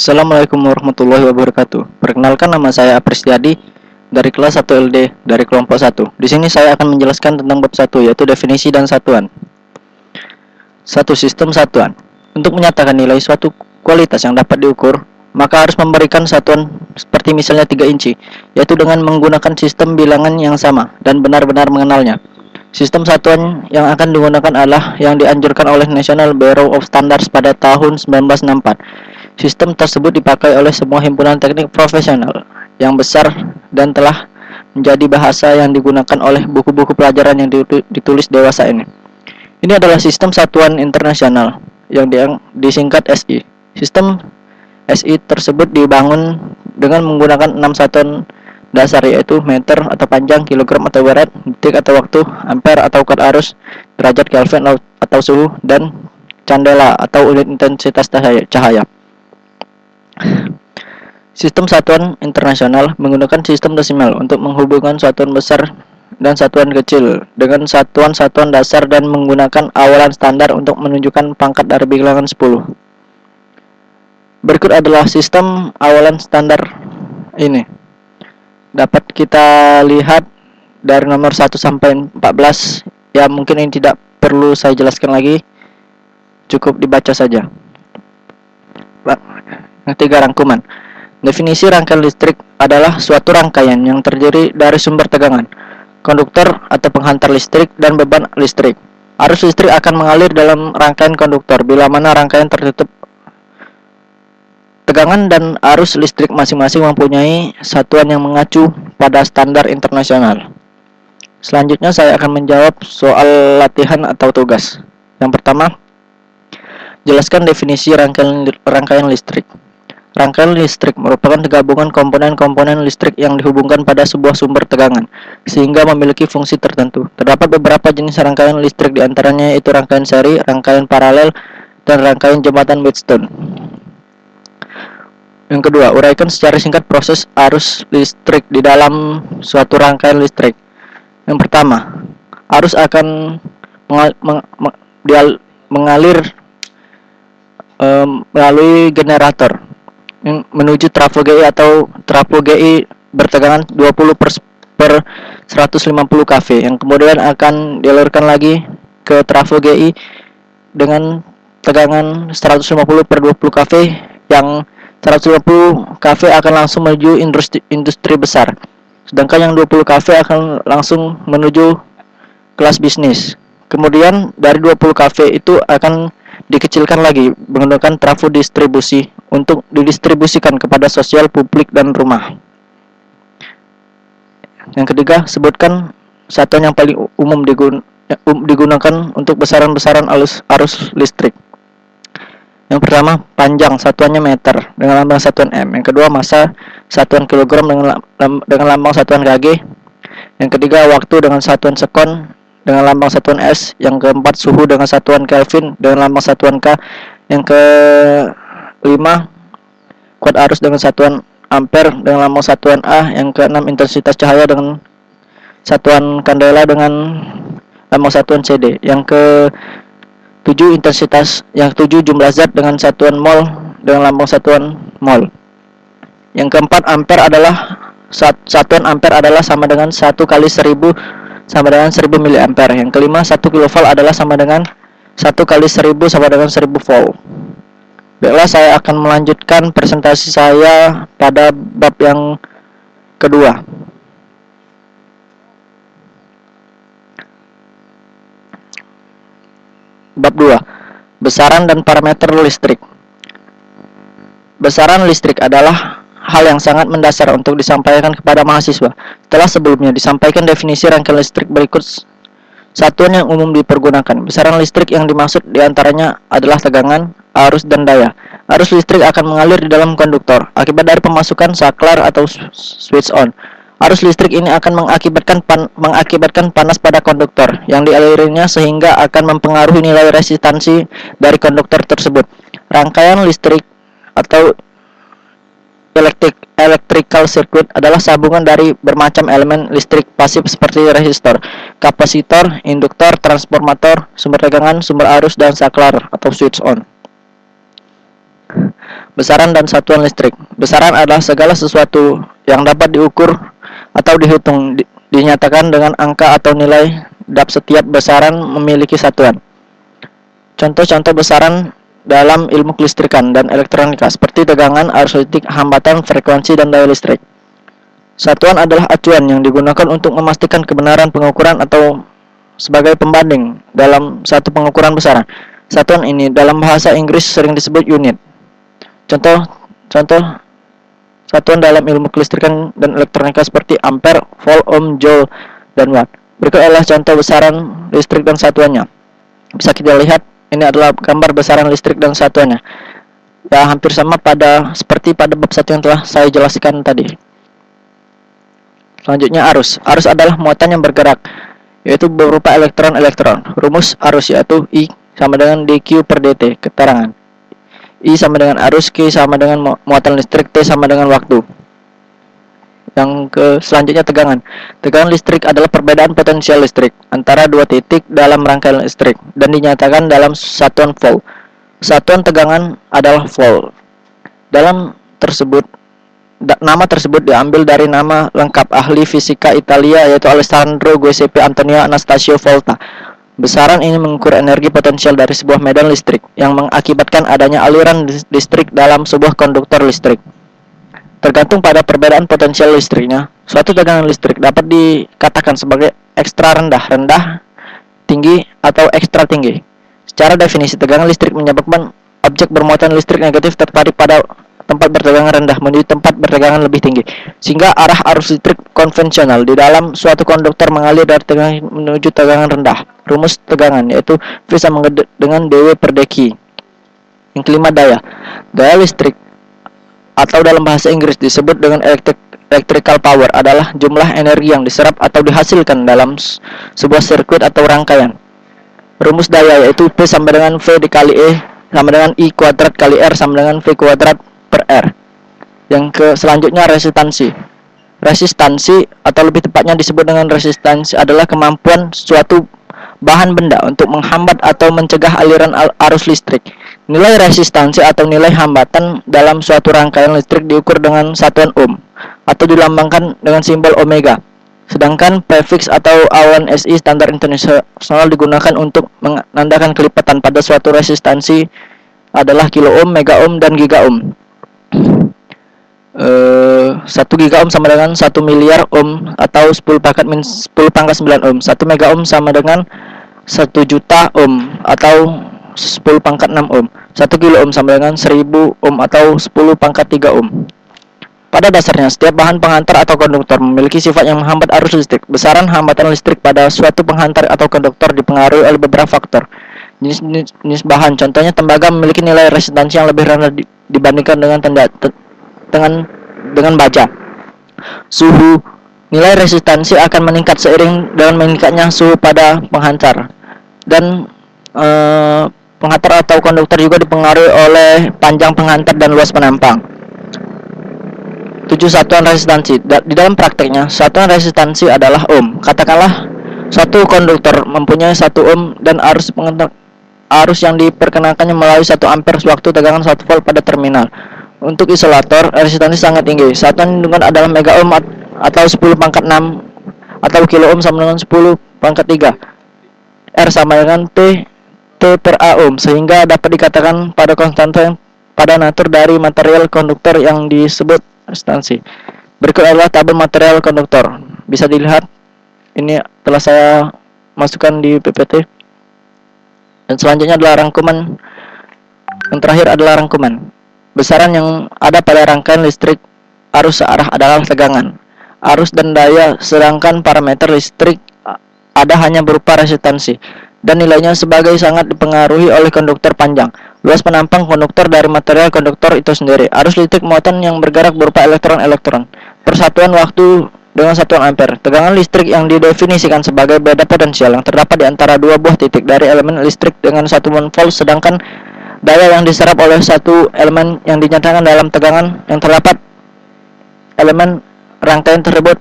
Assalamualaikum warahmatullahi wabarakatuh. Perkenalkan, nama saya Apristiadi dari kelas 1 LD dari kelompok 1. Di sini saya akan menjelaskan tentang bab 1, yaitu definisi dan satuan. Satu, sistem satuan. Untuk menyatakan nilai suatu kualitas yang dapat diukur, maka harus memberikan satuan seperti misalnya 3 inci, yaitu dengan menggunakan sistem bilangan yang sama dan benar-benar mengenalnya. Sistem satuan yang akan digunakan adalah yang dianjurkan oleh National Bureau of Standards pada tahun 1964. Sistem tersebut dipakai oleh semua himpunan teknik profesional yang besar dan telah menjadi bahasa yang digunakan oleh buku-buku pelajaran yang ditulis dewasa ini. Ini adalah sistem satuan internasional yang disingkat SI. Sistem SI tersebut dibangun dengan menggunakan 6 satuan dasar, yaitu meter atau panjang, kilogram atau berat, detik atau waktu, ampere atau watt arus, derajat Kelvin atau suhu, dan candela atau unit intensitas cahaya. Sistem satuan internasional menggunakan sistem desimal untuk menghubungkan satuan besar dan satuan kecil dengan satuan-satuan dasar dan menggunakan awalan standar untuk menunjukkan pangkat dari bilangan 10. Berikut adalah sistem awalan standar ini. Dapat kita lihat dari nomor 1 sampai 14. Ya, mungkin ini tidak perlu saya jelaskan lagi, cukup dibaca saja. Ketiga, rangkuman. Definisi rangkaian listrik adalah suatu rangkaian yang terdiri dari sumber tegangan, konduktor atau penghantar listrik, dan beban listrik. Arus listrik akan mengalir dalam rangkaian konduktor bila mana rangkaian tertutup. Tegangan dan arus listrik masing-masing mempunyai satuan yang mengacu pada standar internasional. Selanjutnya saya akan menjawab soal latihan atau tugas. Yang pertama, jelaskan definisi rangkaian listrik. Rangkaian listrik merupakan gabungan komponen-komponen listrik yang dihubungkan pada sebuah sumber tegangan, sehingga memiliki fungsi tertentu. Terdapat beberapa jenis rangkaian listrik, diantaranya yaitu rangkaian seri, rangkaian paralel, dan rangkaian jembatan Wheatstone. Yang kedua, uraikan secara singkat proses arus listrik di dalam suatu rangkaian listrik. Yang pertama, arus akan mengalir melalui generator menuju trafo GI atau trafo GI bertegangan 20 per 150 kV, yang kemudian akan dialirkan lagi ke trafo GI dengan tegangan 150 per 20 kV, yang 150 kV akan langsung menuju industri besar, sedangkan yang 20 kV akan langsung menuju kelas bisnis. Kemudian dari 20 kV itu akan dikecilkan lagi menggunakan trafo distribusi untuk didistribusikan kepada sosial, publik, dan rumah. Yang ketiga, sebutkan satuan yang paling umum digunakan untuk besaran-besaran arus listrik. Yang pertama, panjang, satuannya meter dengan lambang satuan M. Yang kedua, massa, satuan kilogram dengan lambang satuan kg. Yang ketiga, waktu dengan satuan sekon dengan lambang satuan S. Yang keempat, suhu dengan satuan Kelvin dengan lambang satuan K. Yang kelima, watt arus dengan satuan ampere dengan lambang satuan A. Yang keenam, intensitas cahaya dengan satuan candela dengan lambang satuan CD. Yang ke-7, jumlah zat dengan satuan mol dengan lambang satuan mol. Yang keempat, ampere adalah satuan ampere adalah sama dengan 1 kali 1000 sama dengan 1000 mA. Yang kelima, 1 kilovolt adalah sama dengan 1 kali 1000 sama dengan 1000 volt. Baiklah, saya akan melanjutkan presentasi saya pada bab yang kedua. Bab 2. Besaran dan parameter listrik. Besaran listrik adalah hal yang sangat mendasar untuk disampaikan kepada mahasiswa. Setelah sebelumnya disampaikan definisi rangkaian listrik, berikut satuan yang umum dipergunakan. Besaran listrik yang dimaksud diantaranya adalah tegangan, arus, dan daya. Arus listrik akan mengalir di dalam konduktor akibat dari pemasukan saklar atau switch on. Arus listrik ini akan mengakibatkan panas pada konduktor yang dialirinya, sehingga akan mempengaruhi nilai resistansi dari konduktor tersebut. Rangkaian listrik atau electrical circuit adalah sambungan dari bermacam elemen listrik pasif seperti resistor, kapasitor, induktor, transformator, sumber tegangan, sumber arus, dan saklar atau switch on. Besaran dan satuan listrik. Besaran adalah segala sesuatu yang dapat diukur atau dihitung, dinyatakan dengan angka atau nilai. Setiap besaran memiliki satuan. Contoh-contoh besaran dalam ilmu kelistrikan dan elektronika seperti tegangan, arus listrik, hambatan, frekuensi, dan daya listrik. Satuan adalah acuan yang digunakan untuk memastikan kebenaran pengukuran atau sebagai pembanding dalam satu pengukuran besaran. Satuan ini dalam bahasa Inggris sering disebut unit. Contoh satuan dalam ilmu kelistrikan dan elektronika seperti ampere, volt, ohm, joule, dan watt. Berikut adalah contoh besaran listrik dan satuannya. Bisa kita lihat, ini adalah gambar besaran listrik dan satuannya. Ya, hampir sama seperti pada bab 1 yang telah saya jelaskan tadi. Selanjutnya arus. Arus adalah muatan yang bergerak, yaitu berupa elektron-elektron. Rumus arus yaitu I sama dengan dQ per dt. Keterangan. I sama dengan arus, Q sama dengan muatan listrik, T sama dengan waktu. Selanjutnya tegangan. Tegangan listrik adalah perbedaan potensial listrik antara dua titik dalam rangkaian listrik dan dinyatakan dalam satuan volt. Satuan tegangan adalah volt. Nama tersebut diambil dari nama lengkap ahli fisika Italia yaitu Alessandro Giuseppe Antonio Anastasio Volta. Besaran ini mengukur energi potensial dari sebuah medan listrik yang mengakibatkan adanya aliran listrik dalam sebuah konduktor listrik. Tergantung pada perbedaan potensial listriknya, suatu tegangan listrik dapat dikatakan sebagai ekstra rendah, tinggi, atau ekstra tinggi. Secara definisi, tegangan listrik menyebabkan objek bermuatan listrik negatif tertarik pada tempat bertegangan rendah menuju tempat bertegangan lebih tinggi, sehingga arah arus listrik konvensional di dalam suatu konduktor mengalir dari tegangan menuju tegangan rendah. Rumus tegangan yaitu V sama dengan dW per dq. Yang kelima, daya. Daya listrik atau dalam bahasa Inggris disebut dengan electrical power adalah jumlah energi yang diserap atau dihasilkan dalam sebuah sirkuit atau rangkaian. Rumus daya yaitu P sama dengan V dikali E sama dengan I kuadrat kali R sama dengan V kuadrat per R. Selanjutnya resistansi. Resistansi atau lebih tepatnya disebut dengan resistansi adalah kemampuan suatu bahan benda untuk menghambat atau mencegah aliran arus listrik. Nilai resistansi atau nilai hambatan dalam suatu rangkaian listrik diukur dengan satuan ohm atau dilambangkan dengan simbol omega. Sedangkan prefiks atau awan SI standar internasional digunakan untuk menandakan kelipatan pada suatu resistansi adalah kilo ohm, mega ohm, dan giga ohm. 1 giga ohm sama dengan 1 miliar ohm atau 10 pangkat 9 ohm. 1 mega ohm sama dengan 1 juta ohm atau 10 pangkat 6 ohm. 1 kilo ohm sama dengan 1000 ohm atau 10 pangkat 3 ohm. Pada dasarnya, setiap bahan penghantar atau konduktor memiliki sifat yang menghambat arus listrik. Besaran hambatan listrik pada suatu penghantar atau konduktor dipengaruhi oleh beberapa faktor. Jenis bahan, contohnya tembaga memiliki nilai resistansi yang lebih rendah dibandingkan dengan baja. Suhu, nilai resistansi akan meningkat seiring dengan meningkatnya suhu pada penghantar. Dan penghantar atau konduktor juga dipengaruhi oleh panjang penghantar dan luas penampang. 7. Satuan resistansi. Di dalam prakteknya, satuan resistansi adalah ohm. Katakanlah suatu konduktor mempunyai 1 ohm dan arus yang diperkenankannya melalui 1 ampere sewaktu tegangan 1 volt pada terminal. Untuk isolator, resistansi sangat tinggi. Satuan lingkungan adalah mega ohm atau 10 pangkat 6 atau kilo ohm sama dengan 10 pangkat 3. R sama dengan T per A ohm, sehingga dapat dikatakan pada konstanta yang pada natur dari material konduktor yang disebut resistansi. Berikut adalah tabel material konduktor. Bisa dilihat, ini telah saya masukkan di PPT. Dan selanjutnya adalah rangkuman. Yang terakhir adalah rangkuman. Besaran yang ada pada rangkaian listrik arus searah adalah tegangan, arus, dan daya, sedangkan parameter listrik ada hanya berupa resistansi dan nilainya sebagai sangat dipengaruhi oleh konduktor panjang, luas penampang konduktor dari material konduktor itu sendiri, arus listrik muatan yang bergerak berupa elektron-elektron, persatuan waktu dengan satuan ampere, tegangan listrik yang didefinisikan sebagai beda potensial yang terdapat di antara dua buah titik dari elemen listrik dengan satuan volt, sedangkan daya yang diserap oleh satu elemen yang dinyatakan dalam tegangan yang terdapat elemen rangkaian tersebut